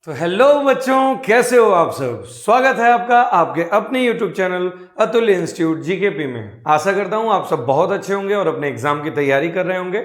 तो हेलो बच्चों, कैसे हो आप सब। स्वागत है आपका आपके अपने YouTube चैनल अतुल्य इंस्टीट्यूट जीकेपी में। आशा करता हूं आप सब बहुत अच्छे होंगे और अपने एग्जाम की तैयारी कर रहे होंगे।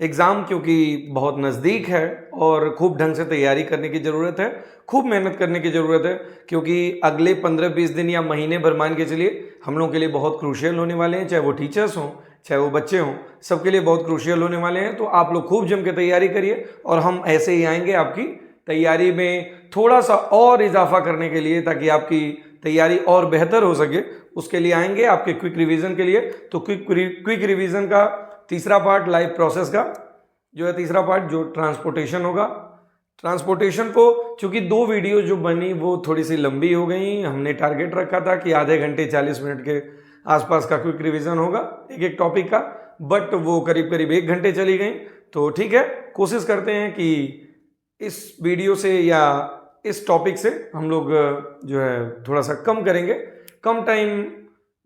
एग्जाम क्योंकि बहुत नज़दीक है और खूब ढंग से तैयारी करने की ज़रूरत है, खूब मेहनत करने की ज़रूरत है, क्योंकि अगले 15-20 दिन या महीने भर मान के चलिए हम लोग के लिए बहुत क्रूशियल होने वाले हैं। चाहे वो टीचर्स हों, चाहे वो बच्चे हों, सबके लिए बहुत क्रूशियल होने वाले हैं। तो आप लोग खूब जम के तैयारी करिए और हम ऐसे ही आएंगे आपकी तैयारी में थोड़ा सा और इजाफा करने के लिए, ताकि आपकी तैयारी और बेहतर हो सके। उसके लिए आएंगे आपके क्विक रिवीजन के लिए। तो क्विक रिवीजन का तीसरा पार्ट, लाइव प्रोसेस का जो है तीसरा पार्ट, जो ट्रांसपोर्टेशन होगा। ट्रांसपोर्टेशन को चूंकि 2 वीडियो जो बनी वो थोड़ी सी लंबी हो गई। हमने टारगेट रखा था कि आधे घंटे 40 मिनट के आसपास का क्विक रिवीजन होगा एक एक टॉपिक का, बट वो करीब करीब 1 घंटे चली गई। तो ठीक है, कोशिश करते हैं कि इस वीडियो से या इस टॉपिक से हम लोग जो है थोड़ा सा कम करेंगे, कम टाइम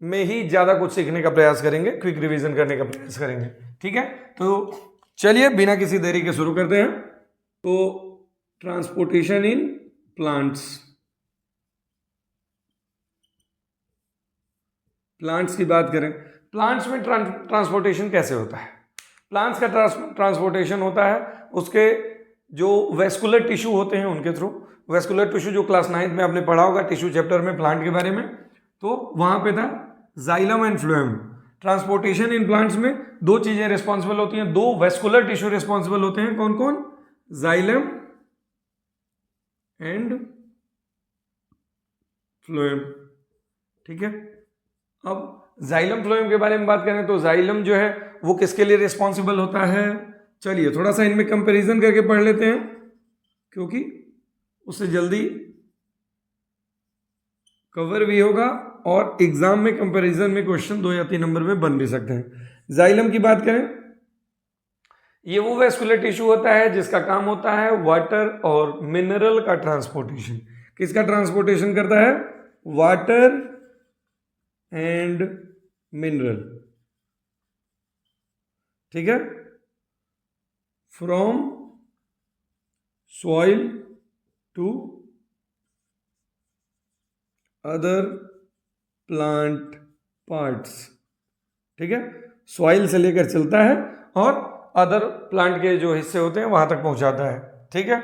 में ही ज़्यादा कुछ सीखने का प्रयास करेंगे, क्विक रिवीजन करने का प्रयास करेंगे। ठीक है, तो चलिए बिना किसी देरी के शुरू करते हैं। तो ट्रांसपोर्टेशन इन प्लांट्स, प्लांट्स की बात करें, प्लांट्स में ट्रांसपोर्टेशन कैसे होता है। प्लांट्स का ट्रांसपोर्टेशन होता है उसके जो वेस्कुलर टिश्यू होते हैं उनके थ्रू। वेस्कुलर टिश्यू जो क्लास 9th में आपने पढ़ा होगा टिश्यू चैप्टर में प्लांट के बारे में, तो वहां पे था xylem and phloem. Transportation in plants में 2 चीजें रिस्पॉन्सिबल होती हैं, 2 वेस्कुलर टिश्यू रिस्पॉन्सिबल होते हैं। कौन कौन? Xylem and phloem. ठीक है, अब जाइलम फ्लोएम के बारे में बात करें तो जाइलम जो है वो किसके लिए रिस्पॉन्सिबल होता है। चलिए थोड़ा सा इनमें कंपैरिजन करके पढ़ लेते हैं, क्योंकि उससे जल्दी कवर भी होगा और एग्जाम में कंपैरिजन में क्वेश्चन 2 या 3 नंबर में बन भी सकते हैं। जाइलम की बात करें, ये वो वेस्कुलर टिश्यू होता है जिसका काम होता है वाटर और मिनरल का ट्रांसपोर्टेशन। किसका ट्रांसपोर्टेशन करता है? Water and mineral. ठीक है, from soil to other plant parts. ठीक है, सॉइल से लेकर चलता है और अदर प्लांट के जो हिस्से होते हैं वहां तक पहुंचाता है। ठीक है,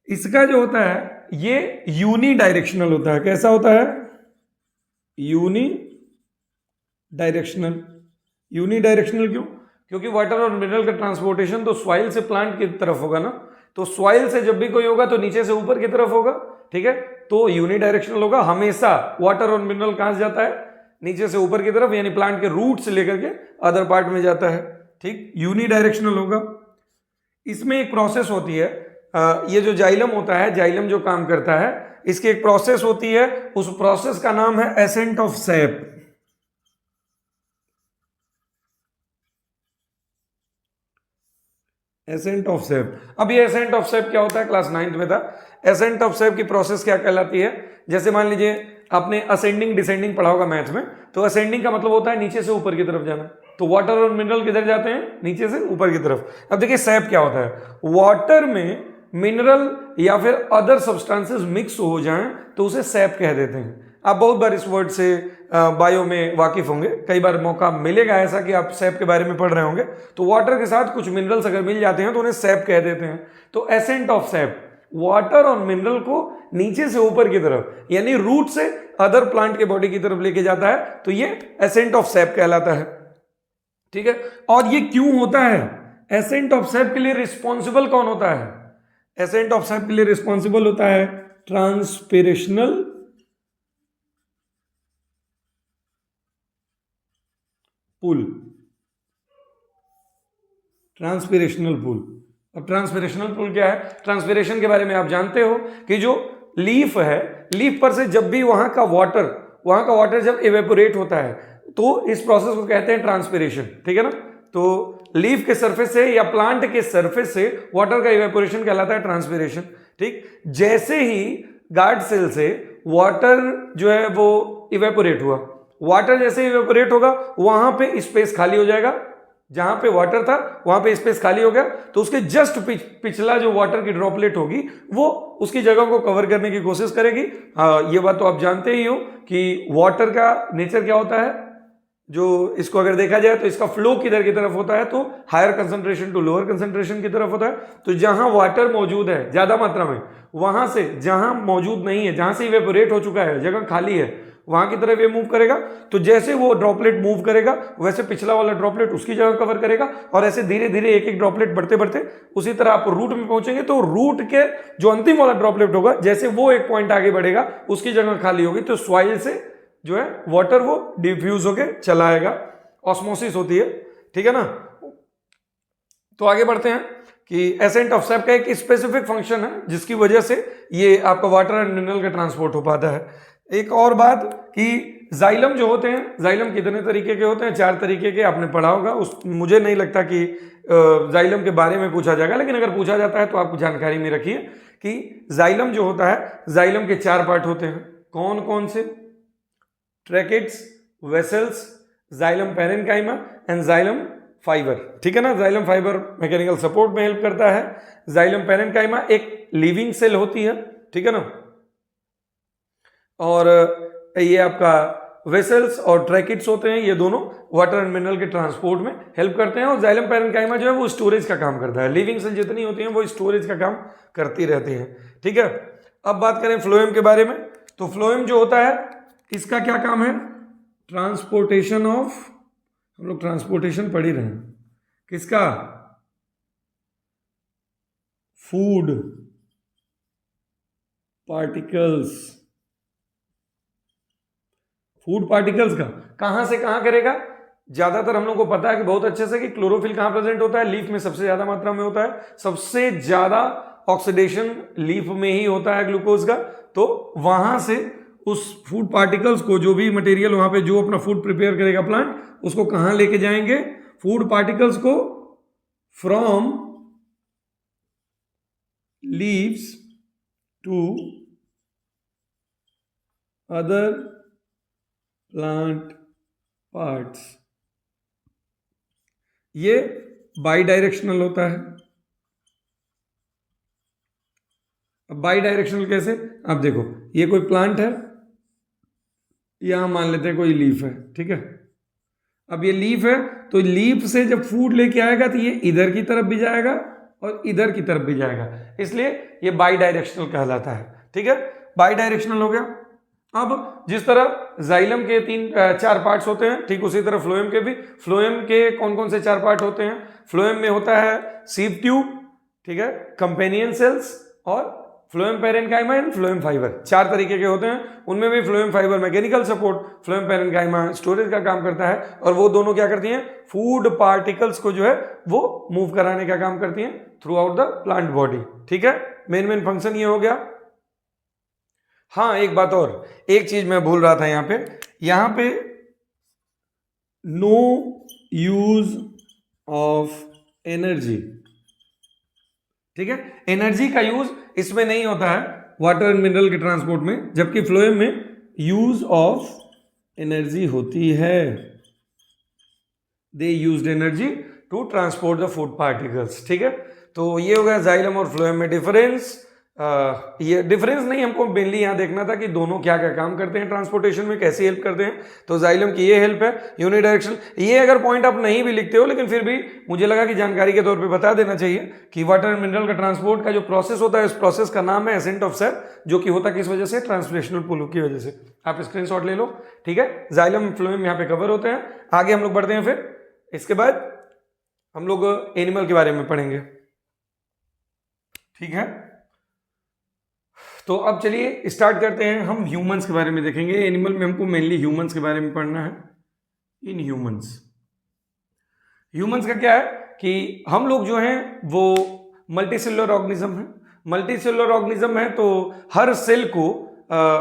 इसका जो होता है ये यूनी डायरेक्शनल होता है। कैसा होता है? Uni directional. यूनी डायरेक्शनल क्यों? क्योंकि वाटर और मिनरल का ट्रांसपोर्टेशन तो सॉइल से प्लांट की तरफ होगा ना, तो सॉइल से जब भी कोई होगा तो नीचे से ऊपर की तरफ होगा। ठीक है, तो यूनी डायरेक्शनल होगा हमेशा। वाटर और मिनरल कहां से जाता है? नीचे से ऊपर की तरफ, यानी प्लांट के रूट से लेकर के अदर पार्ट में जाता है। ठीक, यूनी डायरेक्शनल होगा। इसमें एक प्रोसेस होती है, ये जो जाइलम होता है, जाइलम जो काम करता है, इसकी एक प्रोसेस होती है, उस प्रोसेस का नाम है ascent of SAP. Ascent of SAP. अब ये एसेंट ऑफ सैप क्या होता है? क्लास 9th में था। एसेंट ऑफ सैप की प्रोसेस क्या कहलाती है? जैसे मान लीजिए आपने असेंडिंग डिसेंडिंग पढ़ा होगा मैथ में, तो असेंडिंग का मतलब होता है नीचे से ऊपर की तरफ जाना। तो वाटर और मिनरल किधर जाते हैं? नीचे से ऊपर की तरफ। अब देखिए सैप क्या होता है। वाटर में मिनरल या फिर अदर सब्सटेंसेस मिक्स हो जाएं तो उसे सैप कह देते हैं। आप बहुत बार इस वर्ड से बायो में वाकिफ होंगे, कई बार मौका मिलेगा ऐसा कि आप सैप के बारे में पढ़ रहे होंगे। तो वाटर के साथ कुछ मिनरल्स अगर मिल जाते हैं तो उन्हें सैप कह देते हैं। तो एसेंट ऑफ सैप, वाटर और मिनरल को नीचे से ऊपर की तरफ, यानी रूट से अदर प्लांट के बॉडी की तरफ लेके जाता है, तो ये एसेंट ऑफ सैप कहलाता है। ठीक है, और ये क्यों होता है? एसेंट ऑफ सैप के लिए रिस्पॉन्सिबल कौन होता है? एसेंट ऑफ सैप के लिए रिस्पॉन्सिबल होता है ट्रांसपिरेशनल पुल। ट्रांसपिरेशनल पुल। अब ट्रांसपिरेशनल पुल क्या है? ट्रांसपिरेशन के बारे में आप जानते हो कि जो लीफ है, लीफ पर से जब भी वहां का वाटर जब इवेपोरेट होता है तो इस प्रोसेस को कहते हैं ट्रांसपिरेशन। ठीक है ना, तो लीफ के सरफेस से या प्लांट के सरफेस से वाटर का इवेपोरेशन कहलाता है ट्रांसपिरेशन। ठीक, जैसे ही गार्ड सेल से वाटर जो है वो इवेपोरेट हुआ, वाटर जैसे इवेपोरेट होगा वहां पे स्पेस खाली हो जाएगा, जहां पे वाटर था वहां पे स्पेस खाली हो गया, तो उसके जस्ट पिछला जो वाटर की ड्रॉपलेट होगी वो उसकी जगह को कवर करने की कोशिश करेगी। ये बात तो आप जानते ही हो कि वाटर का नेचर क्या होता है, जो इसको अगर देखा जाए तो इसका फ्लो किधर की तरफ होता है, तो higher concentration to lower concentration की तरफ होता है। तो जहां वाटर मौजूद है ज्यादा मात्रा में, वहां से जहां मौजूद नहीं है, जहां से इवेपोरेट हो चुका है, जगह खाली है, वहां की तरफ ये मूव करेगा। तो जैसे वो ड्रॉपलेट मूव करेगा वैसे पिछला वाला ड्रॉपलेट उसकी जगह कवर करेगा, और ऐसे धीरे धीरे एक एक ड्रॉपलेट बढ़ते बढ़ते उसी तरह आप रूट में पहुंचेंगे। तो रूट के जो अंतिम वाला ड्रॉपलेट होगा, जैसे वो एक पॉइंट आगे बढ़ेगा उसकी जगह खाली होगी, तो सॉइल से जो है वाटर वो डिफ्यूज होके चला आएगा, ऑस्मोसिस होती है, ठीक है ना। तो आगे बढ़ते हैं कि एसेंट ऑफ सैप का एक स्पेसिफिक फंक्शन है जिसकी वजह से ये आपका वाटर एंड मिनरल का ट्रांसपोर्ट हो पाता है। एक और बात कि जाइलम जो होते हैं, जाइलम कितने तरीके के होते हैं, 4 तरीके के, आपने पढ़ा होगा। मुझे नहीं लगता कि जाइलम के बारे में पूछा जाएगा, लेकिन अगर पूछा जाता है तो आप जानकारी में रखिए कि जाइलम जो होता है, जाइलम के 4 पार्ट होते हैं। कौन कौन से? Tracheids, vessels, xylem parenchyma and xylem fibre, ठीक है ना। जाइलम फाइबर मैकेनिकल सपोर्ट में हेल्प करता है। जाइलम पैरेन्काइमा एक लिविंग सेल होती है, ठीक है ना। और ये आपका वेसल्स और ट्रैकेट्स होते हैं, ये दोनों वाटर एंड मिनरल के ट्रांसपोर्ट में हेल्प करते हैं। और जाइलम पैरेन्काइमा जो है वो स्टोरेज का काम करता है। लिविंग सेल जितनी होती हैं वो स्टोरेज का काम करती रहती हैं, ठीक है। अब बात करें फ्लोएम के बारे में, तो फ्लोएम जो होता है इसका क्या काम है? ट्रांसपोर्टेशन ऑफ, हम लोग ट्रांसपोर्टेशन पढ़ ही रहे हैं, किसका? फूड पार्टिकल्स, फूड पार्टिकल्स का कहां से कहां करेगा? ज्यादातर हम लोग को पता है कि बहुत अच्छे से कि क्लोरोफिल कहां प्रेजेंट होता है? लीफ में सबसे ज्यादा मात्रा में होता है। सबसे ज्यादा ऑक्सीडेशन लीफ में ही होता है ग्लूकोज का। तो वहां से उस फूड पार्टिकल्स को, जो भी मटेरियल वहां पे जो अपना फूड प्रिपेयर करेगा प्लांट, उसको कहां लेके जाएंगे? फूड पार्टिकल्स को from leaves to other plant parts. ये बाई डायरेक्शनल होता है। अब बाई डायरेक्शनल कैसे? आप देखो, ये कोई प्लांट है, यहां मान लेते हैं कोई लीफ है, ठीक है। अब ये लीफ है, तो लीफ से जब फूड लेके आएगा तो ये इधर की तरफ भी जाएगा और इधर की तरफ भी जाएगा, इसलिए ये बाई डायरेक्शनल कहलाता है, ठीक है। बाई डायरेक्शनल हो गया। अब जिस तरह जाइलम के 4 पार्ट्स होते हैं, ठीक उसी तरह फ्लोएम के भी। फ्लोएम के कौन कौन से 4 पार्ट होते हैं? फ्लोएम में होता है सीव ट्यूब, ठीक है, कंपेनियन सेल्स और phloem parenchyma and phloem fibre. 4 तरीके के होते हैं। उनमें भी phloem fibre mechanical support, phloem parenchyma storage का काम करता है, और वो दोनों क्या करती हैं? फूड पार्टिकल्स को जो है वो मूव कराने का काम करती हैं through out the plant body, ठीक है। मेन फंक्शन ये हो गया। हाँ, एक बात और, एक चीज मैं भूल रहा था यहां पे नो यूज ऑफ एनर्जी, ठीक है। एनर्जी का यूज इसमें नहीं होता है वाटर एंड मिनरल के ट्रांसपोर्ट में, जबकि फ्लोएम में यूज ऑफ एनर्जी होती है। They used energy to transport the food particles, ठीक है। तो ये हो गया जाइलम और फ्लोएम में डिफरेंस। ये डिफरेंस नहीं, हमको मेनली यहां देखना था कि दोनों क्या क्या काम करते हैं ट्रांसपोर्टेशन में, कैसे हेल्प करते हैं। तो जाइलम की ये हेल्प है, यूनिडायरेक्शनल। ये अगर पॉइंट आप नहीं भी लिखते हो, लेकिन फिर भी मुझे लगा कि जानकारी के तौर पे बता देना चाहिए कि वाटर एंड मिनरल का ट्रांसपोर्ट का जो प्रोसेस होता है, उस प्रोसेस का नाम है एसेंट ऑफ सैप, जो कि होता किस वजह से? ट्रांसलेशनल पुल की वजह से। आप स्क्रीनशॉट ले लो, ठीक है। जाइलम फ्लोएम यहाँ पे कवर होते हैं। आगे हम लोग बढ़ते हैं, फिर इसके बाद हम लोग एनिमल के बारे में पढ़ेंगे, ठीक है। तो अब चलिए स्टार्ट करते हैं। हम ह्यूमंस के बारे में देखेंगे। एनिमल में हमको मेनली ह्यूमंस के बारे में पढ़ना है। इन ह्यूमंस का क्या है कि हम लोग जो हैं वो मल्टीसेलुलर ऑर्गेनिज्म है। मल्टीसेलुलर ऑर्गेनिज्म है तो हर सेल को,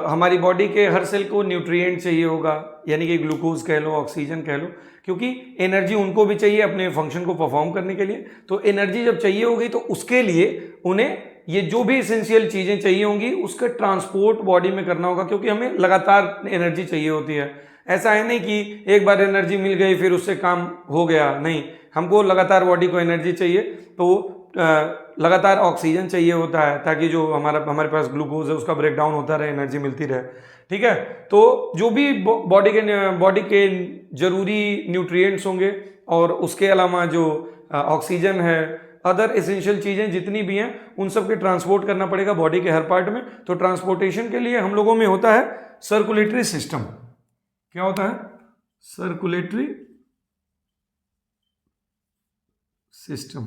हमारी बॉडी के हर सेल को न्यूट्रिएंट चाहिए होगा, यानी कि ग्लूकोज कह लो, ऑक्सीजन कह लो, क्योंकि एनर्जी उनको भी चाहिए अपने फंक्शन को परफॉर्म करने के लिए। तो एनर्जी जब चाहिए होगी तो उसके लिए उन्हें ये जो भी एसेंशियल चीजें चाहिए होंगी उसका ट्रांसपोर्ट बॉडी में करना होगा, क्योंकि हमें लगातार एनर्जी चाहिए होती है। ऐसा है नहीं कि एक बार एनर्जी मिल गई फिर उससे काम हो गया, नहीं। हमको लगातार बॉडी को एनर्जी चाहिए, तो लगातार ऑक्सीजन चाहिए होता है ताकि जो हमारे पास ग्लूकोज है उसका ब्रेक डाउन होता रहे, एनर्जी मिलती रहे। ठीक है, तो जो भी बॉडी के जरूरी न्यूट्रिएंट्स होंगे और उसके अलावा जो ऑक्सीजन है, अदर एसेंशियल चीजें जितनी भी हैं, उन सब के ट्रांसपोर्ट करना पड़ेगा बॉडी के हर पार्ट में। तो ट्रांसपोर्टेशन के लिए हम लोगों में होता है सर्कुलेटरी सिस्टम। क्या होता है? Circulatory system.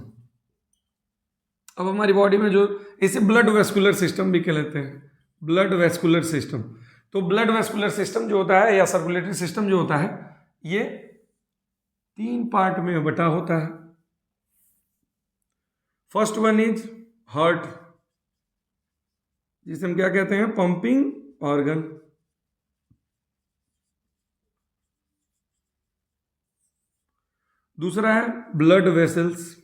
अब हमारी बॉडी में जो, इसे ब्लड वेस्कुलर सिस्टम भी कहते हैं, ब्लड वेस्कुलर सिस्टम। तो ब्लड वेस्कुलर सिस्टम जो होता है या सर्कुलेटरी सिस्टम जो होता है, ये 3 पार्ट में बटा होता है। फर्स्ट वन इज हार्ट, जिसे हम क्या कहते हैं? Pumping organ. दूसरा है ब्लड वेसल्स।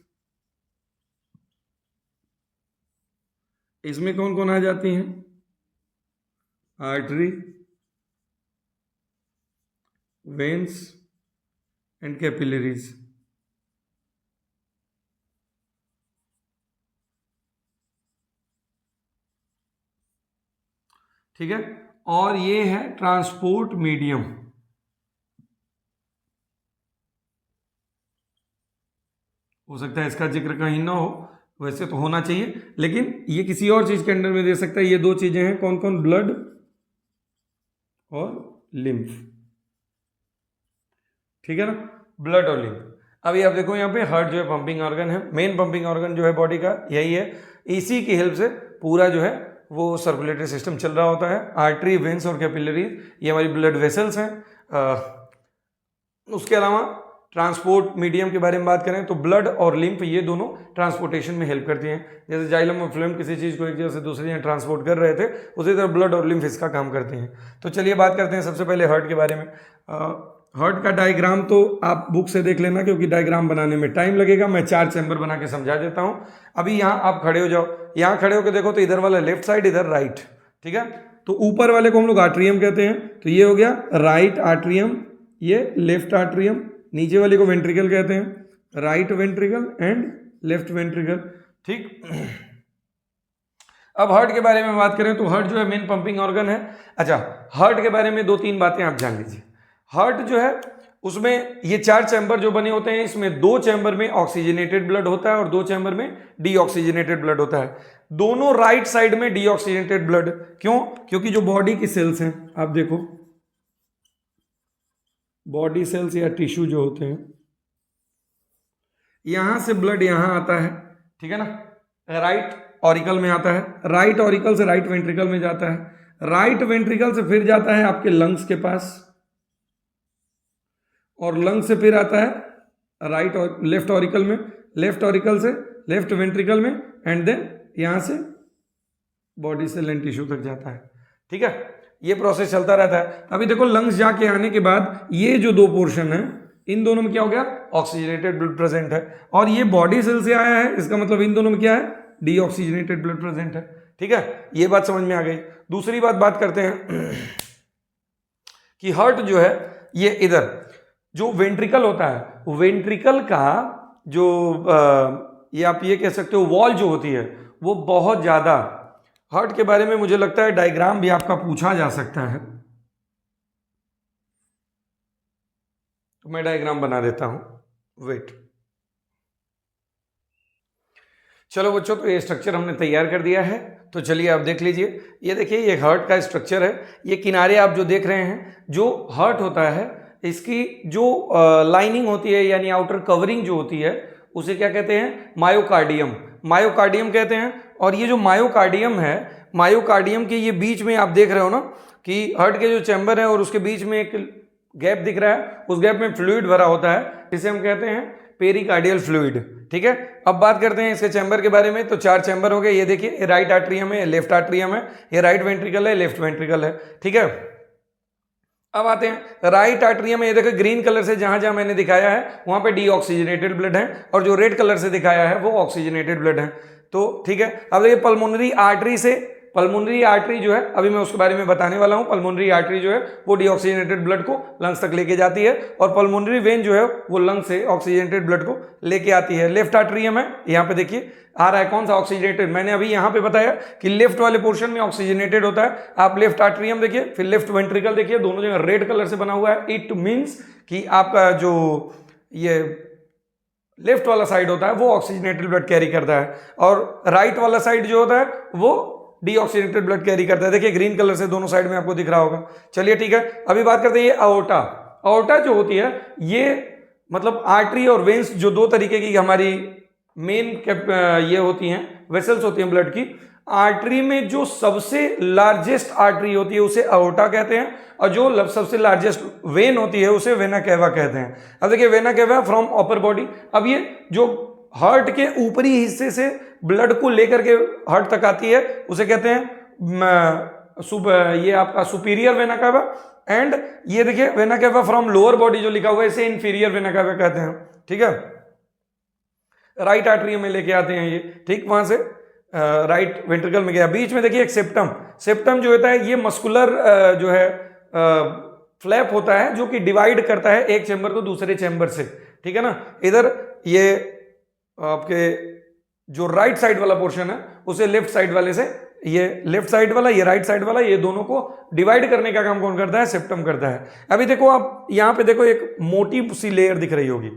इसमें कौन कौन आ जाती हैं? Artery, veins and capillaries. ठीक है, और ये है ट्रांसपोर्ट मीडियम। हो सकता है इसका जिक्र कहीं ना हो, वैसे तो होना चाहिए, लेकिन ये किसी और चीज के अंडर में दे सकता है। ये 2 चीजें हैं, कौन कौन? ब्लड और लिम्फ। ठीक है ना, ब्लड और लिम्फ। अभी आप देखो यहाँ पे हार्ट जो है पंपिंग ऑर्गन है, मेन पंपिंग ऑर्गन जो है बॉडी का यही है। इसी की हेल्प से पूरा जो है वो सर्कुलेटरी सिस्टम चल रहा होता है। आर्टरी, वेन्स और कैपिलरी ये हमारी ब्लड वेसल्स हैं। उसके अलावा ट्रांसपोर्ट मीडियम के बारे में बात करें तो ब्लड और लिम्फ ये दोनों ट्रांसपोर्टेशन में हेल्प करती हैं। जैसे जाइलम और फ्लोएम किसी चीज़ को एक जगह से दूसरी जगह ट्रांसपोर्ट कर रहे थे, उसी तरह ब्लड और लिम्फ इसका काम करती हैं। तो चलिए बात करते हैं सबसे पहले हार्ट के बारे में। हार्ट का डायग्राम तो आप बुक से देख लेना, क्योंकि डायग्राम बनाने में टाइम लगेगा। मैं 4 चैम्बर बना के समझा देता हूँ। अभी यहाँ आप खड़े हो जाओ, यहाँ खड़े होकर देखो तो इधर वाला लेफ्ट साइड, इधर राइट। ठीक है, तो ऊपर वाले को हम लोग आर्ट्रियम कहते हैं, तो ये हो गया राइट आर्ट्रियम, ये लेफ्ट आर्ट्रियम। नीचे वाले को वेंट्रिकल कहते हैं, right ventricle and left ventricle. ठीक, अब हार्ट के बारे में बात करें तो हार्ट जो है मेन पंपिंग ऑर्गन है। अच्छा, हार्ट के बारे में 2-3 बातें आप जान लीजिए। हार्ट जो है उसमें ये 4 चैम्बर जो बने होते हैं, इसमें 2 चैम्बर में ऑक्सीजनेटेड ब्लड होता है और 2 चैम्बर में डीऑक्सीजनेटेड ब्लड होता है। दोनों राइट साइड में डीऑक्सीजनेटेड ब्लड। क्यों? क्योंकि जो बॉडी की सेल्स हैं, आप देखो बॉडी सेल्स या टिश्यू जो होते हैं, यहां से ब्लड यहां आता है। ठीक है ना, राइट ऑरिकल में आता है, राइट ऑरिकल से राइट वेंट्रिकल में जाता है, राइट वेंट्रिकल से फिर जाता है आपके लंग्स के पास, और लंग से फिर आता है राइट और लेफ्ट ऑरिकल में, लेफ्ट ऑरिकल से लेफ्ट वेंट्रिकल में, एंड देन यहां से बॉडी सेल एंड टिश्यू तक जाता है। ठीक है, ये प्रोसेस चलता रहता है। अभी देखो लंग्स जाके आने के बाद ये जो 2 पोर्शन है, इन दोनों में क्या हो गया? ऑक्सीजनेटेड ब्लड प्रेजेंट है। और ये बॉडी सेल से आया है, इसका मतलब इन दोनों में क्या है? डीऑक्सीजनेटेड ब्लड प्रेजेंट है। ठीक है, ये बात समझ में आ गई। दूसरी बात करते हैं कि हार्ट जो है ये इधर जो वेंट्रिकल होता है, वेंट्रिकल का जो ये आप ये कह सकते हो वॉल जो होती है वो बहुत ज्यादा, हार्ट के बारे में मुझे लगता है डायग्राम भी आपका पूछा जा सकता है, तो मैं डायग्राम बना देता हूं। वेट, चलो बच्चों, तो ये स्ट्रक्चर हमने तैयार कर दिया है। तो चलिए आप देख लीजिए, ये देखिए ये हार्ट का स्ट्रक्चर है। ये किनारे आप जो देख रहे हैं, जो हार्ट होता है इसकी जो लाइनिंग होती है यानी आउटर कवरिंग जो होती है उसे क्या कहते हैं? मायोकार्डियम। मायोकार्डियम कहते हैं। और ये जो मायोकार्डियम है, मायोकार्डियम के ये बीच में आप देख रहे हो ना कि हार्ट के जो चैम्बर है और उसके बीच में एक गैप दिख रहा है, उस गैप में फ्लूइड भरा होता है, जिसे हम कहते हैं पेरिकार्डियल फ्लूइड। ठीक है, अब बात करते हैं इसके चैम्बर के बारे में। तो 4 चैम्बर हो गए। ये देखिए राइट आर्ट्रियम है, लेफ्ट आर्ट्रियम है, ये राइट वेंट्रिकल है, लेफ्ट वेंट्रिकल है। ठीक है, अब आते हैं राइट आर्ट्रियम में। ये देखो ग्रीन कलर से जहां जहां मैंने दिखाया है वहां पे डीऑक्सीजनेटेड ब्लड है, और जो रेड कलर से दिखाया है वो ऑक्सीजनेटेड ब्लड है। तो ठीक है, अब ये पल्मोनरी आर्टरी से पल्मोनरी आर्टरी जो है, अभी मैं उसके बारे में बताने वाला हूं। पल्मोनरी आर्टरी जो है वो डीऑक्सीजनेटेड ब्लड को लंग्स तक लेके जाती है, और पल्मोनरी वेन जो है वो लंग से ऑक्सीजनेटेड ब्लड को लेके आती है। लेफ्ट आर्टरियम है, यहाँ पे देखिए आ रहा है कौन सा, ऑक्सीजनेटेड। मैंने अभी यहाँ पे बताया कि लेफ्ट वाले पोर्शन में ऑक्सीजनेटेड होता है। आप लेफ्ट आर्टरियम देखिए, फिर लेफ्ट वेंट्रिकल देखिए, दोनों जगह रेड कलर से बना हुआ है। इट मीन्स कि आपका जो ये लेफ्ट वाला साइड होता है वो ऑक्सीजनेटेड ब्लड कैरी करता है, और राइट वाला साइड जो होता है वो डीऑक्सीजनेटेड ब्लड कैरी करता है। देखिए ग्रीन कलर से दोनों साइड में आपको दिख रहा होगा। चलिए ठीक है, अभी बात करते हैं ये अओर्टा। अओर्टा जो होती है ये मतलब आर्टरी और वेन्स जो दो तरीके की हमारी मेन ये होती हैं, वेसल्स होती हैं ब्लड की। आर्टरी में जो सबसे लार्जेस्ट आर्टरी होती है उसे अओर्टा कहते हैं, और जो सबसे लार्जेस्ट वेन होती है उसे वेना कैवा कहते हैं। अब देखिए vena cava from upper body, अब ये जो हार्ट के ऊपरी हिस्से से ब्लड को लेकर के हार्ट तक आती है उसे कहते हैं ये आपका सुपीरियर वेना कैवा, एंड ये देखिए vena cava from lower body जो लिखा हुआ है इसे इंफीरियर वेना कैवा कहते हैं। ठीक है, राइट आर्टरियम में लेके आते हैं ये, ठीक, वहां से राइट वेंट्रिकल में गया। बीच में देखिए एक सेप्टम, सेप्टम जो होता है ये मस्कुलर जो है फ्लैप होता है जो कि डिवाइड करता है एक चैम्बर को दूसरे चैम्बर से। ठीक है ना, इधर ये आपके जो राइट साइड वाला पोर्शन है उसे लेफ्ट साइड वाले से, ये लेफ्ट साइड वाला ये राइट साइड वाला, ये दोनों को डिवाइड करने का काम कौन करता है, सेप्टम करता है। अभी देखो आप यहाँ पे देखो एक मोटी सी लेयर दिख रही होगी।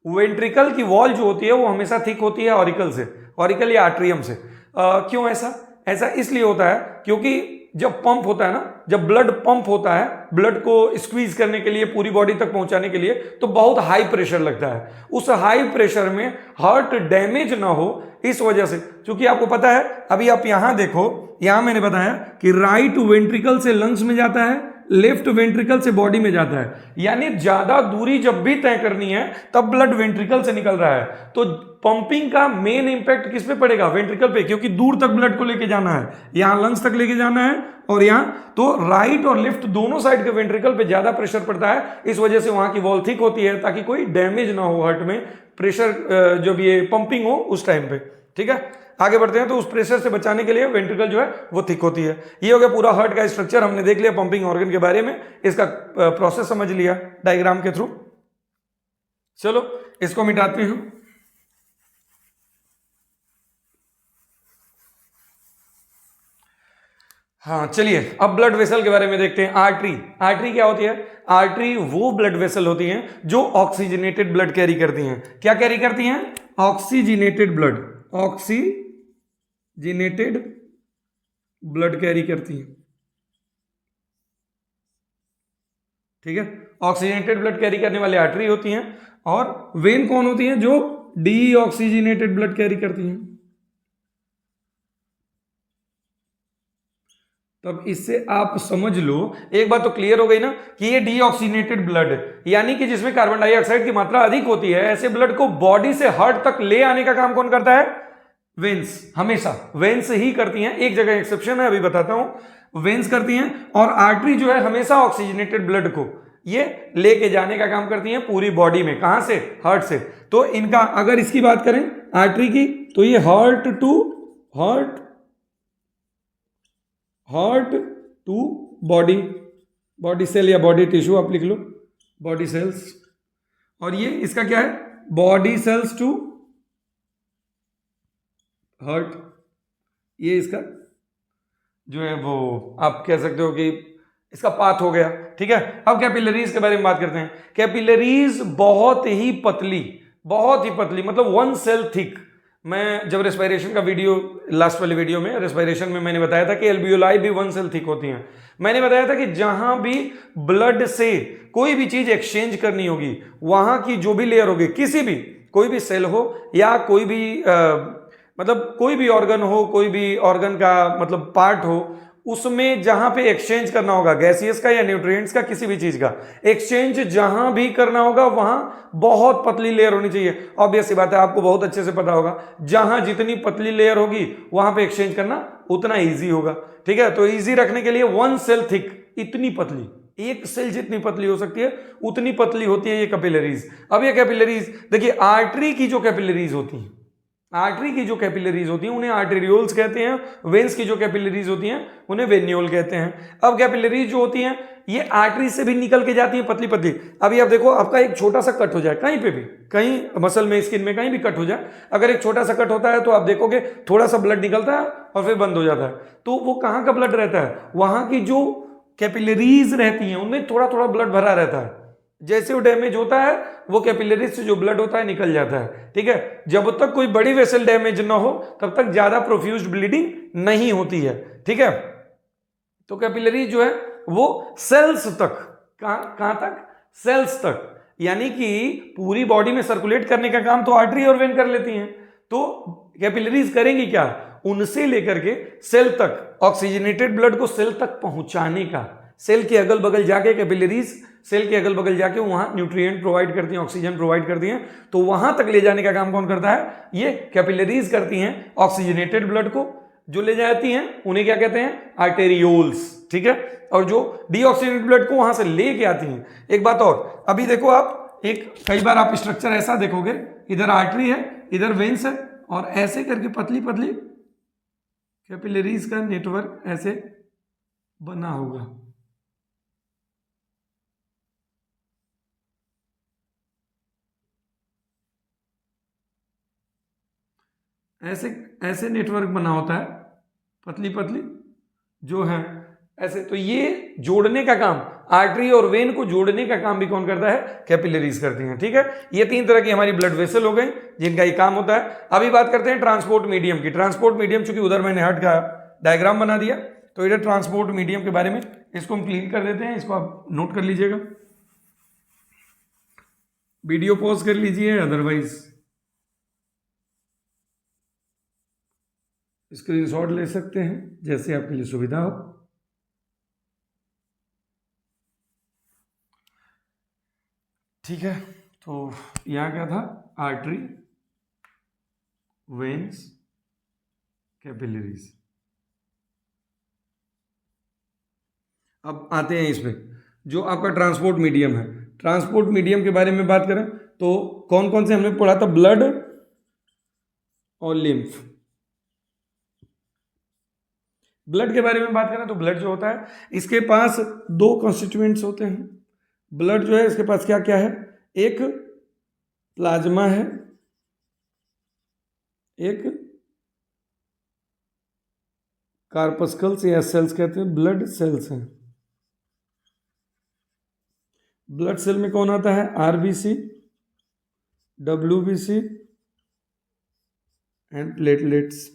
वेंट्रिकल की वॉल जो होती है वो हमेशा थिक होती है ऑरिकल से, ऑरिकल या आर्ट्रियम से। क्यों ऐसा? ऐसा इसलिए होता है क्योंकि जब पंप होता है ना, जब ब्लड पंप होता है, ब्लड को स्क्वीज करने के लिए, पूरी बॉडी तक पहुंचाने के लिए, तो बहुत हाई प्रेशर लगता है। उस हाई प्रेशर में हार्ट डैमेज ना हो इस वजह से, क्योंकि आपको पता है, अभी आप यहां देखो, यहां मैंने बताया कि राइट वेंट्रिकल से लंग्स में जाता है, लेफ्ट वेंट्रिकल से बॉडी में जाता है, यानी ज्यादा दूरी जब भी तय करनी है तब ब्लड वेंट्रिकल से निकल रहा है, तो पंपिंग का मेन इंपैक्ट किस पे पड़ेगा, वेंट्रिकल पे, क्योंकि दूर तक ब्लड को लेके जाना है, यहां लंग्स तक लेके जाना है और यहां, तो राइट और लेफ्ट दोनों साइड के वेंट्रिकल पे ज्यादा प्रेशर पड़ता है, इस वजह से वहां की वॉल थिक होती है ताकि कोई डैमेज ना हो हार्ट में, प्रेशर जब ये पंपिंग हो उस टाइम पे। ठीक है, आगे बढ़ते हैं। तो उस प्रेशर से बचाने के लिए वेंट्रिकल जो है वो थिक होती है। ये हो गया पूरा हार्ट का स्ट्रक्चर, हमने देख लिया पंपिंग ऑर्गन के बारे में, इसका प्रोसेस समझ लिया डायग्राम के थ्रू। चलो इसको मिटाते हैं। हाँ चलिए अब ब्लड वेसल के बारे में देखते हैं। आर्टरी, आर्टरी क्या होती है? आर्टरी वो ब्लड वेसल होती हैं जो ऑक्सीजनेटेड ब्लड कैरी करती हैं। क्या कैरी करती हैं? Oxygenated blood, oxygenated blood carry करती हैं। ठीक है, ऑक्सीजनेटेड ब्लड कैरी करने वाले आर्टरी होती हैं, और वेन कौन होती हैं? जो डीऑक्सीजनेटेड ब्लड कैरी करती हैं। तब इससे आप समझ लो, एक बात तो क्लियर हो गई ना कि ये डीऑक्सीजनेटेड ब्लड, यानी कि जिसमें कार्बन डाइऑक्साइड की मात्रा अधिक होती है, ऐसे ब्लड को बॉडी से हार्ट तक ले आने का काम कौन करता है? वेन्स, हमेशा वेन्स ही करती हैं। एक जगह एक्सेप्शन है, अभी बताता हूं, वेन्स करती हैं, और आर्टरी जो है हमेशा ऑक्सीजनेटेड ब्लड को ये लेके जाने का काम करती हैं पूरी बॉडी में। कहां से? हार्ट से। तो इनका अगर इसकी बात करें आर्टरी की, तो ये heart to body, body cell या बॉडी टिश्यू आप लिख लो, बॉडी सेल्स, और ये इसका क्या है? Body cells to heart. ये इसका जो है वो आप कह सकते हो कि इसका पाथ हो गया। ठीक है, अब कैपिलरीज के बारे में बात करते हैं। कैपिलरीज बहुत ही पतली, बहुत ही पतली, मतलब 1 सेल थिक। मैं जब रेस्पिरेशन का वीडियो, लास्ट वाले वीडियो में रेस्पिरेशन में मैंने बताया था कि एल्वियोलाई भी 1 सेल थिक होती हैं। मैंने बताया था कि जहां भी ब्लड से कोई भी चीज एक्सचेंज करनी होगी, वहां की जो भी लेयर होगी, किसी भी, कोई भी सेल हो या कोई भी मतलब कोई भी ऑर्गन हो, कोई भी ऑर्गन का मतलब पार्ट हो, उसमें जहां पे एक्सचेंज करना होगा, गैसियस का या न्यूट्रिएंट्स का, किसी भी चीज का एक्सचेंज जहां भी करना होगा, वहां बहुत पतली लेयर होनी चाहिए। ऑब्वियस सी बात है, आपको बहुत अच्छे से पता होगा, जहां जितनी पतली लेयर होगी वहां पे एक्सचेंज करना उतना ईजी होगा। ठीक है, तो ईजी रखने के लिए 1 सेल थिक, इतनी पतली, एक सेल जितनी पतली हो सकती है उतनी पतली होती है ये कैपिलरीज। अब ये कैपिलरीज देखिए, आर्टरी की जो कैपिलरीज होती हैं, आर्टरी की जो कैपिलरीज होती हैं उन्हें आर्टेरियोल्स कहते हैं, वेन्स की जो कैपिलरीज होती हैं उन्हें वेन्यूल कहते हैं। अब कैपिलरीज जो होती हैं ये आर्टरी से भी निकल के जाती हैं पतली पतली। अभी आप देखो, आपका एक छोटा सा कट हो जाए कहीं पे भी, कहीं मसल में, स्किन में कहीं भी कट हो जाए, अगर एक छोटा सा कट होता है तो आप देखोगे थोड़ा सा ब्लड निकलता है और फिर बंद हो जाता है। तो वो कहाँ का ब्लड रहता है? वहां की जो कैपिलरीज रहती हैं उनमें थोड़ा थोड़ा ब्लड भरा रहता है। जैसे वो डैमेज होता है वो कैपिलरीज से जो ब्लड होता है निकल जाता है। ठीक है, जब तक कोई बड़ी वेसल डैमेज ना हो तब तक ज्यादा प्रोफ्यूज्ड ब्लीडिंग नहीं होती है। ठीक है, तो कैपिलरीज जो है वो सेल्स तक, कहां तक? सेल्स तक, यानी कि पूरी बॉडी में सर्कुलेट करने का काम तो आर्टरी और वेन कर लेती हैं। तो कैपिलरीज करेंगी क्या? उनसे लेकर के सेल तक, ऑक्सीजनेटेड ब्लड को सेल तक पहुंचाने का। सेल के अगल बगल जाके कैपिलरीज, सेल के अगल बगल जाके वहां न्यूट्रिएंट प्रोवाइड करती हैं, ऑक्सीजन प्रोवाइड करती हैं, तो वहां तक ले जाने का काम कौन करता है? ये कैपिलरीज करती हैं। ऑक्सीजनेटेड ब्लड को जो ले जाती हैं उन्हें क्या कहते हैं? आर्टेरियोल्स। ठीक है, और जो डीऑक्सीजनेटेड ब्लड को वहां से लेके आती हैं। एक बात और, अभी देखो आप, एक कई बार आप स्ट्रक्चर ऐसा देखोगे, इधर आर्टरी है, इधर वेन्स है, और ऐसे करके पतली पतली कैपिलरीज का नेटवर्क ऐसे बना होगा। ऐसे ऐसे नेटवर्क बना होता है, पतली पतली जो है ऐसे। तो ये जोड़ने का काम, आर्टरी और वेन को जोड़ने का काम भी कौन करता है? कैपिलरीज करती हैं। ठीक है, ये तीन तरह की हमारी ब्लड वेसल हो गई जिनका ये काम होता है। अभी बात करते हैं ट्रांसपोर्ट मीडियम की। ट्रांसपोर्ट मीडियम, चूंकि उधर मैंने हार्ट का डायग्राम बना दिया तो इधर ट्रांसपोर्ट मीडियम के बारे में, इसको हम क्लीन कर देते हैं, इसको आप नोट कर लीजिएगा, वीडियो पॉज कर लीजिए, अदरवाइज स्क्रीनशॉट ले सकते हैं, जैसे आपके लिए सुविधा हो। ठीक है, तो यहां क्या था? Artery, veins, capillaries. अब आते हैं इसमें, जो आपका ट्रांसपोर्ट मीडियम है। ट्रांसपोर्ट मीडियम के बारे में बात करें तो कौन कौन से हमने पढ़ा था? ब्लड और लिम्फ। ब्लड के बारे में बात करें तो ब्लड जो होता है इसके पास दो कॉन्स्टिट्यूएंट्स होते हैं। ब्लड जो है इसके पास क्या क्या है? एक प्लाज्मा है, एक कार्पस्कल्स या सेल्स कहते हैं, ब्लड सेल्स हैं। ब्लड सेल में कौन आता है? RBC, WBC and platelets.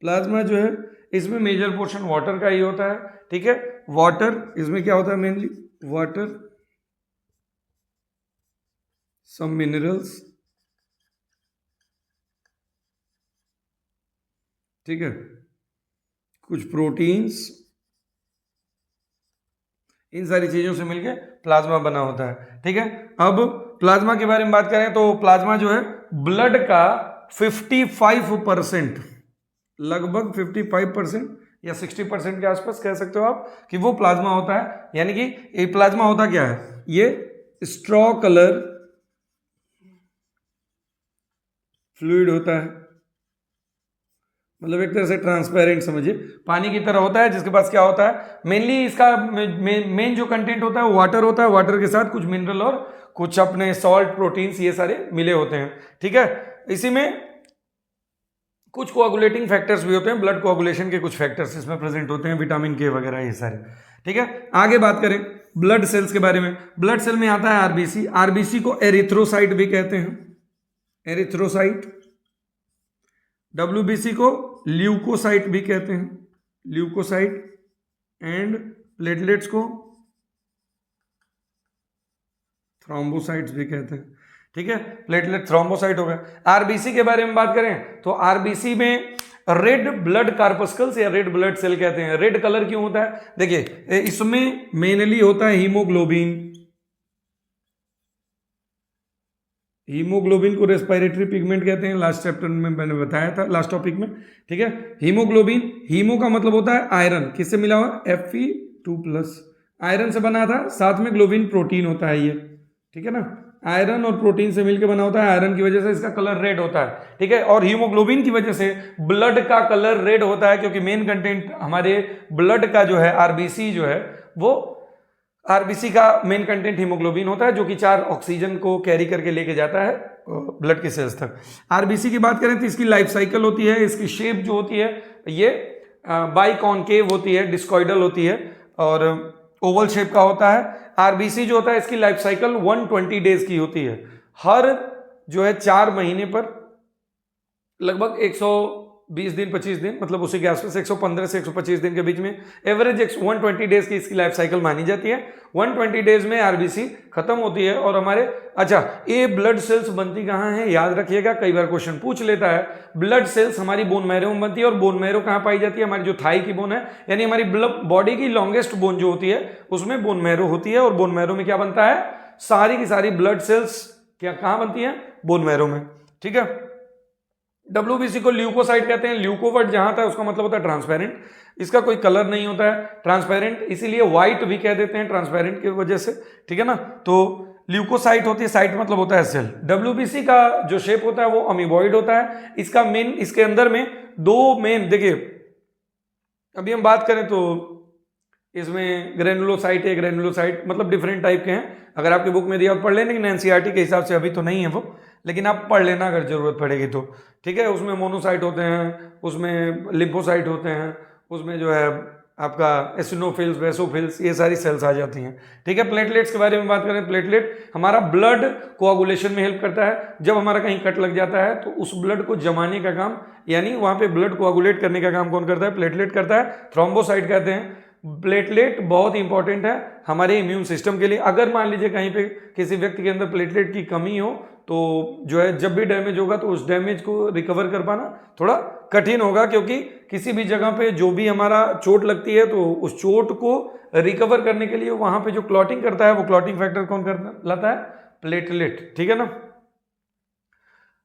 Plasma जो है इसमें मेजर पोर्शन वाटर का ही होता है। ठीक है, वाटर, इसमें क्या होता है? Mainly water, some minerals. ठीक है, कुछ प्रोटीन्स, इन सारी चीजों से मिलके प्लाज्मा बना होता है। ठीक है, अब प्लाज्मा के बारे में बात करें तो प्लाज्मा जो है ब्लड का 55%, लगभग 55% या 60% के आसपास कह सकते हो आप कि वो प्लाज्मा होता है। यानी कि ये प्लाज्मा होता क्या है? ये स्ट्रॉ कलर फ्लूइड होता है, मतलब एक तरह से ट्रांसपेरेंट समझिए, पानी की तरह होता है, जिसके पास क्या होता है? मेनली इसका मेन जो कंटेंट होता है वो वाटर होता है। वाटर के साथ कुछ मिनरल और कुछ अपने सॉल्ट, प्रोटीन्स, ये सारे मिले होते हैं। ठीक है, इसी में कुछ कोआगुलेटिंग फैक्टर्स भी होते हैं, ब्लड कोआगुलेशन के कुछ फैक्टर्स इसमें प्रेजेंट होते हैं, विटामिन के वगैरह, ये सारे। ठीक है, आगे बात करें ब्लड सेल्स के बारे में। ब्लड सेल में आता है आरबीसी। आरबीसी को एरिथ्रोसाइट भी कहते हैं, एरिथ्रोसाइट। डब्ल्यूबीसी को ल्यूकोसाइट भी कहते हैं, ल्यूकोसाइट। एंड प्लेटलेट्स को थ्रोम्बोसाइट्स भी कहते हैं। ठीक है, प्लेटलेट थ्रोम्बोसाइट हो गया। आरबीसी के बारे में बात करें तो आरबीसी में रेड ब्लड कार्पस्कल्स या रेड ब्लड सेल कहते हैं। रेड कलर क्यों होता है? देखिए, इसमें मेनली होता है हीमोग्लोबिन। हीमोग्लोबिन को रेस्पिरेटरी पिगमेंट कहते हैं, लास्ट चैप्टर में मैंने बताया था, लास्ट टॉपिक में। ठीक है, हीमोग्लोबिन, हीमो का मतलब होता है आयरन, किससे मिला हुआ? Fe2+, आयरन से बना था, साथ में ग्लोबिन प्रोटीन होता है ये। ठीक है ना, आयरन और प्रोटीन से मिलकर बना होता है। आयरन की वजह से इसका कलर रेड होता है, ठीक है। और हीमोग्लोबिन की वजह से ब्लड का कलर रेड होता है, क्योंकि मेन कंटेंट हमारे ब्लड का जो है आरबीसी जो है वो आरबीसी का मेन कंटेंट हीमोग्लोबिन होता है, जो कि 4 ऑक्सीजन को कैरी करके लेके जाता है ब्लड के सेल्स तक। आरबीसी की बात करें तो इसकी लाइफ साइकिल होती है, इसकी शेप जो होती है ये बाइकॉन्केव होती है, डिस्कॉइडल होती है और ओवल शेप का होता है। आरबीसी जो होता है इसकी लाइफ साइकिल 120 डेज की होती है। हर जो है 4 महीने पर लगभग 120 दिन 25 दिन, मतलब उसी के आसपास 115 से 125 दिन के बीच में एवरेज 120 डेज की इसकी लाइफ साइकिल मानी जाती है। 120 डेज में आरबीसी खत्म होती है और हमारे ये ब्लड सेल्स बनती कहाँ है, याद रखिएगा, कई बार क्वेश्चन पूछ लेता है। ब्लड सेल्स हमारी बोन मैरो में बनती है, और बोन मैरो कहाँ पाई जाती है, हमारी जो थाई की बोन है, यानी हमारी बॉडी की लॉन्गेस्ट बोन जो होती है उसमें बोन मैरो होती है। और बोन मैरो में क्या बनता है, सारी की सारी ब्लड सेल्स क्या कहाँ बनती है, बोन मैरो में, ठीक है। डब्ल्यूबीसी को ल्यूकोसाइट कहते हैं। ल्यूकोवर्ड जहां था उसका मतलब होता है ट्रांसपेरेंट, इसका कोई कलर नहीं होता है, ट्रांसपेरेंट, इसीलिए व्हाइट भी कह देते हैं ट्रांसपेरेंट की वजह से, ठीक है ना। तो ल्यूकोसाइट होती है, साइट मतलब होता है सेल। डब्ल्यूबीसी का जो शेप होता है वो अमीबॉइड होता है। इसका मेन, इसके अंदर में 2 मेन, देखिए अभी हम बात करें तो इसमें ग्रेनुलोसाइट है, ग्रेनुलोसाइट मतलब डिफरेंट टाइप के हैं। अगर आपकी बुक में दिया पढ़ लेना, लेकिन एनसीईआरटी के हिसाब से अभी तो नहीं है वो, लेकिन आप पढ़ लेना अगर जरूरत पड़ेगी तो, ठीक है। उसमें मोनोसाइट होते हैं, उसमें लिम्फोसाइट होते हैं, उसमें जो है आपका एसिनोफिल्स, वेसोफिल्स, ये सारी सेल्स आ जाती हैं, ठीक है। प्लेटलेट्स के बारे में बात करें, प्लेटलेट हमारा ब्लड कोआगुलेशन में हेल्प करता है। जब हमारा कहीं कट लग जाता है तो उस ब्लड को जमाने का काम, यानी वहां पे ब्लड कोआगुलेट करने का काम कौन करता है, प्लेटलेट करता है। थ्रोम्बोसाइट कहते हैं। प्लेटलेट बहुत इंपॉर्टेंट है हमारे इम्यून सिस्टम के लिए। अगर मान लीजिए कहीं पे किसी व्यक्ति के अंदर प्लेटलेट की कमी हो तो जो है जब भी डैमेज होगा तो उस डैमेज को रिकवर कर पाना थोड़ा कठिन होगा, क्योंकि किसी भी जगह पे जो भी हमारा चोट लगती है तो उस चोट को रिकवर करने के लिए वहां पे जो क्लॉटिंग करता है वो क्लॉटिंग फैक्टर कौन करता लाता है, प्लेटलेट, ठीक है ना।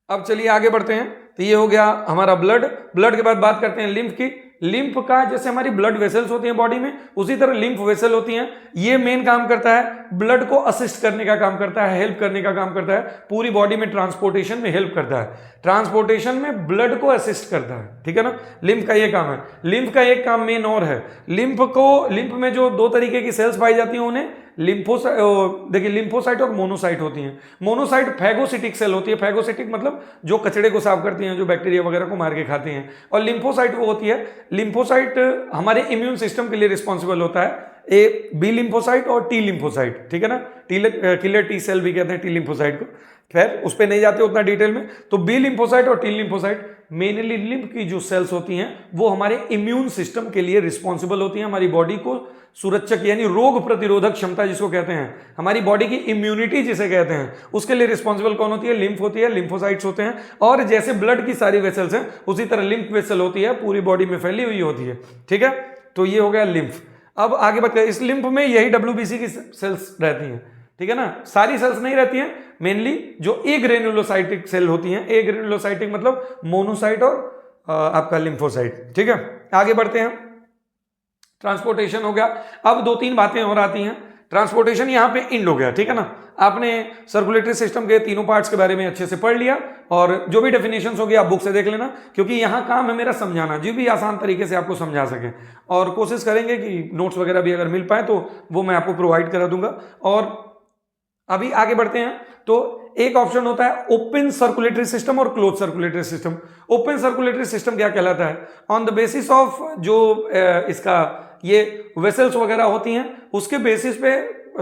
अब चलिए आगे बढ़ते हैं। तो ये हो गया हमारा ब्लड। ब्लड के बाद बात करते हैं लिम्फ की। लिम्फ का, जैसे हमारी ब्लड वेसल्स होती हैं बॉडी में, उसी तरह लिम्फ वेसल होती हैं। ये मेन काम करता है ब्लड को असिस्ट करने का काम करता है, हेल्प करने का काम करता है, पूरी बॉडी में ट्रांसपोर्टेशन में हेल्प करता है, ट्रांसपोर्टेशन में ब्लड को असिस्ट करता है, ठीक है ना। लिम्फ का ये काम है। लिम्फ का एक काम मेन और है, लिम्फ में जो 2 तरीके की सेल्स पाई जाती हैं उन्हें देखिए लिम्फोसाइट और मोनोसाइट होती हैं। मोनोसाइट फैगोसिटिक सेल होती है। फैगोसिटिक मतलब जो कचड़े को साफ करती हैं, जो बैक्टीरिया वगैरह को मार के खाती हैं। और लिम्फोसाइट वो होती है, लिम्फोसाइट हमारे इम्यून सिस्टम के लिए रिस्पॉन्सिबल होता है। बी लिम्फोसाइट और टी लिम्फोसाइट, ठीक है ना। किलर टी सेल भी कहते हैं टी लिम्फोसाइट को। खैर उस पर नहीं जाते उतना डिटेल में। तो बी लिम्फोसाइट और टी लिम्फोसाइट मेनली लिम्फ की जो सेल्स होती हैं वो हमारे इम्यून सिस्टम के लिए रिस्पॉन्सिबल होती हैं। हमारी बॉडी को सुरक्षक यानी रोग प्रतिरोधक क्षमता जिसको कहते हैं, हमारी बॉडी की इम्यूनिटी जिसे कहते हैं, उसके लिए रिस्पॉन्सिबल कौन होती है, लिम्फ होती है, लिम्फोसाइट्स होते हैं। और जैसे ब्लड की सारी वेसल्स हैं उसी तरह लिम्फ वेसल होती है, पूरी बॉडी में फैली हुई होती है, ठीक है। तो ये हो गया लिम्फ। अब आगे बढ़ते हैं। इस लिम्फ में यही डब्ल्यूबीसी की सेल्स रहती हैं, ठीक है ना। सारी सेल्स नहीं रहती हैं, मेनली जो ए ग्रेनुलोसाइटिक सेल होती हैं। ए ग्रेनुलोसाइटिक मतलब मोनोसाइट और आपका लिम्फोसाइट, ठीक है। आगे बढ़ते हैं। ट्रांसपोर्टेशन हो गया। अब 2-3 बातें और आती हैं। ट्रांसपोर्टेशन यहाँ पे इंड हो गया, ठीक है ना। आपने सर्कुलेटरी सिस्टम के तीनों पार्ट्स के बारे में अच्छे से पढ़ लिया, और जो भी डेफिनेशंस होगी आप बुक से देख लेना, क्योंकि यहाँ काम है मेरा समझाना, जो भी आसान तरीके से आपको समझा सके। और कोशिश करेंगे कि नोट्स वगैरह भी अगर मिल पाए तो वो मैं आपको प्रोवाइड करा दूंगा। और अभी आगे बढ़ते हैं। तो एक ऑप्शन होता है ओपन सर्कुलेटरी सिस्टम और close circulatory system. Open circulatory system क्या कहलाता है, ऑन द बेसिस ऑफ जो इसका ये वेसल्स वगैरह होती हैं उसके बेसिस पे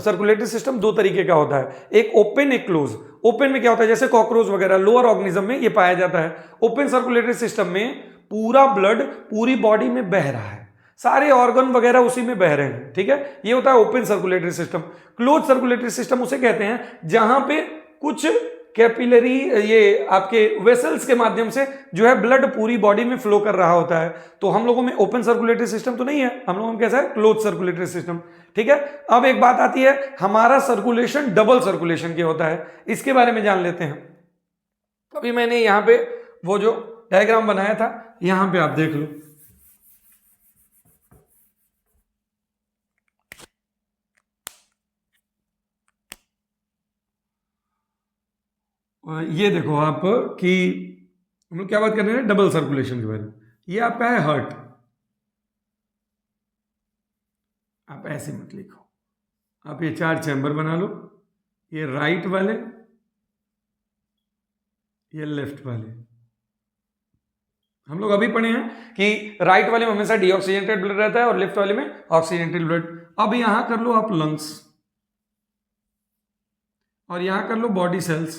सर्कुलेटरी सिस्टम 2 तरीके का होता है, एक ओपन एक क्लोज। ओपन में क्या होता है, जैसे कॉकरोच वगैरह लोअर ऑर्गेनिज्म में ये पाया जाता है। ओपन सर्कुलेटरी सिस्टम में पूरा ब्लड पूरी बॉडी में बह रहा है, सारे ऑर्गन वगैरह उसी में बह रहे हैं, ठीक है। ये होता है open circulatory system. Close circulatory system उसे कहते हैं जहां पे कुछ कैपिलरी ये आपके वेसल्स के माध्यम से जो है ब्लड पूरी बॉडी में फ्लो कर रहा होता है। तो हम लोगों में ओपन सर्कुलेटरी सिस्टम तो नहीं है, हम लोगों में कैसा है, क्लोज सर्कुलेटरी सिस्टम, ठीक है। अब एक बात आती है, हमारा सर्कुलेशन डबल सर्कुलेशन के होता है, इसके बारे में जान लेते हैं। अभी मैंने यहाँ पे वो जो डायग्राम बनाया था यहां पे आप देख लो। ये देखो आप कि हम लोग क्या बात कर रहे हैं, डबल सर्कुलेशन के बारे में। ये आपका है हार्ट, आप ऐसे मत लिखो, आप ये 4 चैम्बर बना लो, ये राइट वाले, ये लेफ्ट वाले। हम लोग अभी पढ़े हैं कि राइट वाले में हमेशा डीऑक्सीजनेटेड ब्लड रहता है और लेफ्ट वाले में ऑक्सीजनेटेड ब्लड। अब यहां कर लो आप लंग्स, और यहां कर लो बॉडी सेल्स,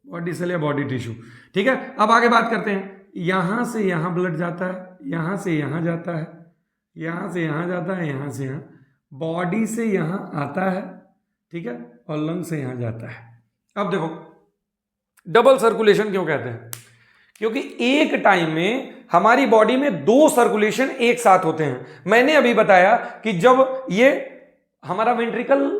बॉडी सेल या बॉडी टिश्यू। ठीक है, अब आगे बात करते हैं। यहां से यहां ब्लड जाता है, यहां से यहां जाता है, यहां से यहां जाता है, यहां से यहां, बॉडी से यहां आता है, ठीक है, और लंग से यहां जाता है। अब देखो डबल सर्कुलेशन क्यों कहते हैं, क्योंकि एक टाइम में हमारी बॉडी में 2 सर्कुलेशन एक साथ होते हैं। मैंने अभी बताया कि जब ये हमारा वेंट्रिकल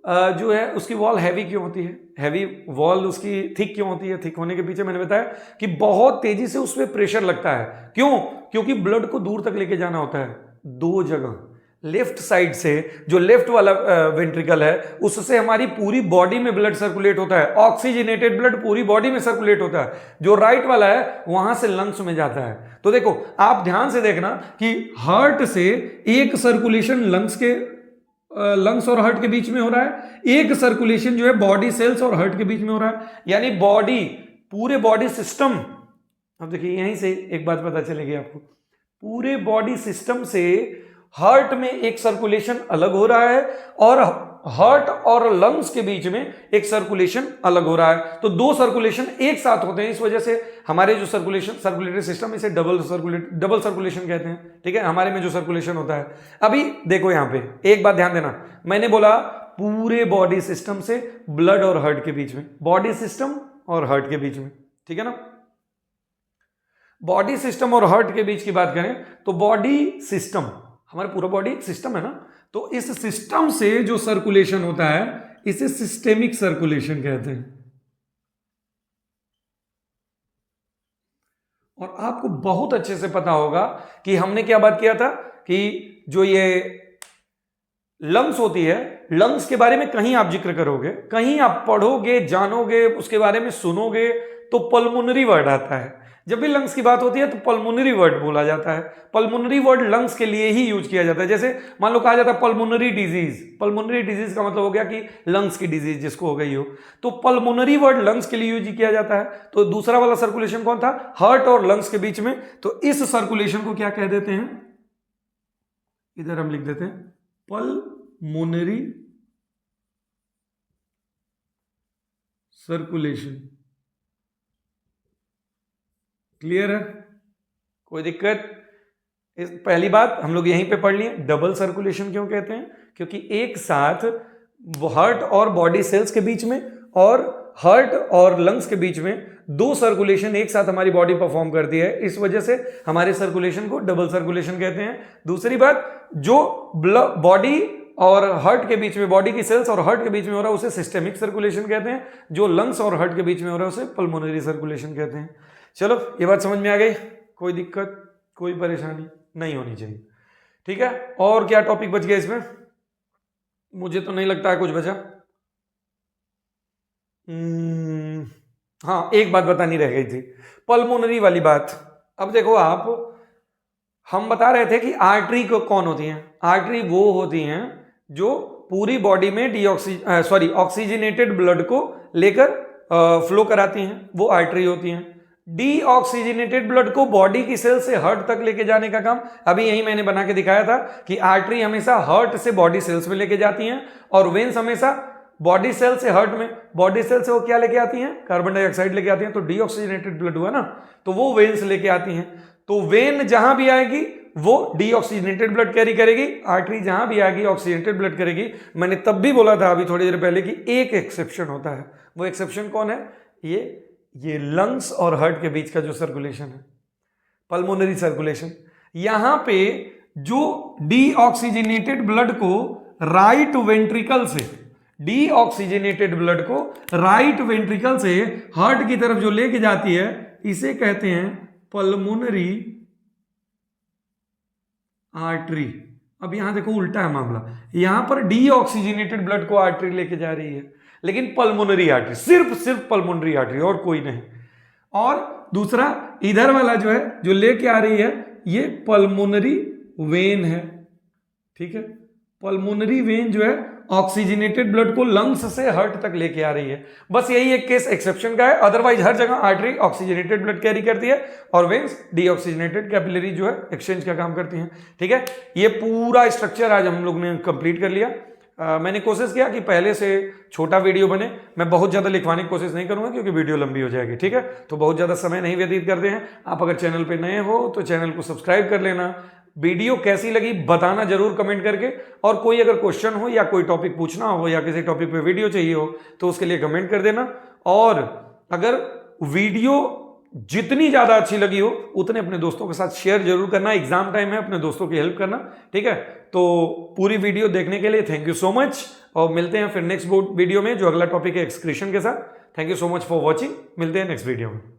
जो है उसकी वॉल हैवी क्यों होती है, हैवी वॉल उसकी थिक क्यों होती है, थिक होने के पीछे मैंने बताया कि बहुत तेजी से उस पर प्रेशर लगता है। क्यों? क्योंकि ब्लड को दूर तक लेके जाना होता है, 2 जगह। लेफ्ट साइड से जो लेफ्ट वाला वेंट्रिकल है उससे हमारी पूरी बॉडी में ब्लड सर्कुलेट होता है, ऑक्सीजनेटेड ब्लड पूरी बॉडी में सर्कुलेट होता है। जो राइट वाला है वहां से लंग्स में जाता है। तो देखो आप ध्यान से देखना कि हार्ट से एक सर्कुलेशन लंग्स और हार्ट के बीच में हो रहा है, एक सर्कुलेशन जो है बॉडी सेल्स और हार्ट के बीच में हो रहा है, यानी बॉडी, पूरे बॉडी सिस्टम। अब देखिए यहीं से एक बात पता चलेगी आपको, पूरे बॉडी सिस्टम से हार्ट में एक सर्कुलेशन अलग हो रहा है और हार्ट और लंग्स के बीच में एक सर्कुलेशन अलग हो रहा है। तो 2 सर्कुलेशन एक साथ होते हैं, इस वजह से हमारे जो सर्कुलेटरी सिस्टम, इसे डबल सर्कुलेशन कहते हैं। ठीक है, हमारे में जो सर्कुलेशन होता है। अभी देखो यहां पे एक बात ध्यान देना, मैंने बोला पूरे बॉडी सिस्टम से ब्लड और हार्ट के बीच में, बॉडी सिस्टम और हार्ट के बीच में, ठीक है ना। बॉडी सिस्टम और हार्ट के बीच की बात करें तो बॉडी सिस्टम, हमारा पूरा बॉडी सिस्टम है ना, तो इस सिस्टम से जो सर्कुलेशन होता है इसे सिस्टेमिक सर्कुलेशन कहते हैं। और आपको बहुत अच्छे से पता होगा कि हमने क्या बात किया था कि जो ये लंग्स होती है, लंग्स के बारे में कहीं आप जिक्र करोगे, कहीं आप पढ़ोगे, जानोगे, उसके बारे में सुनोगे तो पल्मोनरी वर्ड आता है। जब भी लंग्स की बात होती है तो पल्मोनरी वर्ड बोला जाता है। पल्मोनरी वर्ड लंग्स के लिए ही यूज किया जाता है। जैसे मान लो कहा जाता है पल्मोनरी डिजीज, पल्मोनरी डिजीज का मतलब हो गया कि लंग्स की डिजीज जिसको हो गई हो, तो पल्मोनरी वर्ड लंग्स के लिए यूज किया जाता है। तो दूसरा वाला सर्कुलेशन कौन था, हार्ट और लंग्स के बीच में, तो इस सर्कुलेशन को क्या कह देते हैं, इधर हम लिख देते हैं पल्मोनरी सर्कुलेशन। क्लियर है, कोई दिक्कत? इस पहली बात हम लोग यहीं पे पढ़ लिए। डबल सर्कुलेशन क्यों कहते हैं, क्योंकि एक साथ हार्ट और बॉडी सेल्स के बीच में और हार्ट और लंग्स के बीच में 2 सर्कुलेशन एक साथ हमारी बॉडी परफॉर्म करती है, इस वजह से हमारे सर्कुलेशन को डबल सर्कुलेशन कहते हैं। दूसरी बात, जो बॉडी और हार्ट के बीच में, बॉडी की सेल्स और हार्ट के बीच में हो रहा है उसे सिस्टेमिक सर्कुलेशन कहते हैं, जो लंग्स और हार्ट के बीच में हो रहा है उसे पल्मोनरी सर्कुलेशन कहते हैं। चलो ये बात समझ में आ गई, कोई दिक्कत, कोई परेशानी नहीं होनी चाहिए, ठीक है। और क्या टॉपिक बच गया इसमें, मुझे तो नहीं लगता है कुछ बचा। हाँ, एक बात बतानी रह गई थी, पल्मोनरी वाली बात। अब देखो आप, हम बता रहे थे कि आर्टरी को कौन होती हैं, आर्टरी वो होती हैं जो पूरी बॉडी में ऑक्सीजनेटेड ब्लड को लेकर फ्लो कराती हैं, वो आर्टरी होती हैं। डीऑक्सीजनेटेड ब्लड को बॉडी की सेल से हार्ट तक लेके जाने का काम, अभी यही मैंने बना के दिखाया था कि आर्टरी हमेशा हार्ट से बॉडी सेल्स में लेके जाती हैं और वेन्स हमेशा बॉडी सेल से हार्ट में, बॉडी सेल से वो क्या लेके आती हैं, कार्बन डाइऑक्साइड लेके आती हैं। तो डीऑक्सीजनेटेड ब्लड हुआ ना, तो वो वेन्स लेके आती हैं। तो वेन जहां भी आएगी वो डीऑक्सीजनेटेड ब्लड कैरी करेगी, आर्टरी जहां भी आएगी ऑक्सीजनेटेड ब्लड करेगी। मैंने तब भी बोला था अभी थोड़ी देर पहले कि एक एक्सेप्शन होता है, वो एक्सेप्शन कौन है, ये लंग्स और हार्ट के बीच का जो सर्कुलेशन है, पल्मोनरी सर्कुलेशन। यहां पे जो डीऑक्सीजनेटेड ब्लड को राइट वेंट्रिकल से, डीऑक्सीजनेटेड ब्लड को राइट वेंट्रिकल से हार्ट की तरफ जो लेके जाती है, इसे कहते हैं पल्मोनरी आर्टरी। अब यहां देखो उल्टा है मामला, यहां पर डीऑक्सीजनेटेड ब्लड को आर्टरी लेके जा रही है, लेकिन पल्मोनरी आर्टरी, सिर्फ पल्मोनरी आर्टरी और कोई नहीं। और दूसरा इधर वाला जो है जो लेके आ रही है ये पल्मोनरी वेन है, ठीक है। पल्मोनरी वेन जो है ऑक्सीजनेटेड ब्लड को लंग्स से हार्ट तक लेके आ रही है। बस यही एक केस एक्सेप्शन का है, अदरवाइज हर जगह आर्टरी ऑक्सीजनेटेड ब्लड कैरी करती है और वेन्स डीऑक्सीजनेटेड कैपिलरी जो है एक्सचेंज का काम करती हैं, ठीक है। ये पूरा स्ट्रक्चर आज हम लोग ने कंप्लीट कर लिया। मैंने कोशिश किया कि पहले से छोटा वीडियो बने, मैं बहुत ज़्यादा लिखवाने की कोशिश नहीं करूंगा क्योंकि वीडियो लंबी हो जाएगी, ठीक है। तो बहुत ज़्यादा समय नहीं व्यतीत करते हैं। आप अगर चैनल पे नए हो तो चैनल को सब्सक्राइब कर लेना। वीडियो कैसी लगी बताना जरूर कमेंट करके, और कोई अगर क्वेश्चन हो या कोई टॉपिक पूछना हो या किसी टॉपिक पे वीडियो चाहिए हो तो उसके लिए कमेंट कर देना। और अगर वीडियो जितनी ज्यादा अच्छी लगी हो उतने अपने दोस्तों के साथ शेयर जरूर करना। एग्जाम टाइम है, अपने दोस्तों की हेल्प करना, ठीक है। तो पूरी वीडियो देखने के लिए थैंक यू सो मच, और मिलते हैं फिर नेक्स्ट वीडियो में जो अगला टॉपिक है एक्सक्रीशन के साथ। Thank you so much for watching, मिलते हैं नेक्स्ट वीडियो में।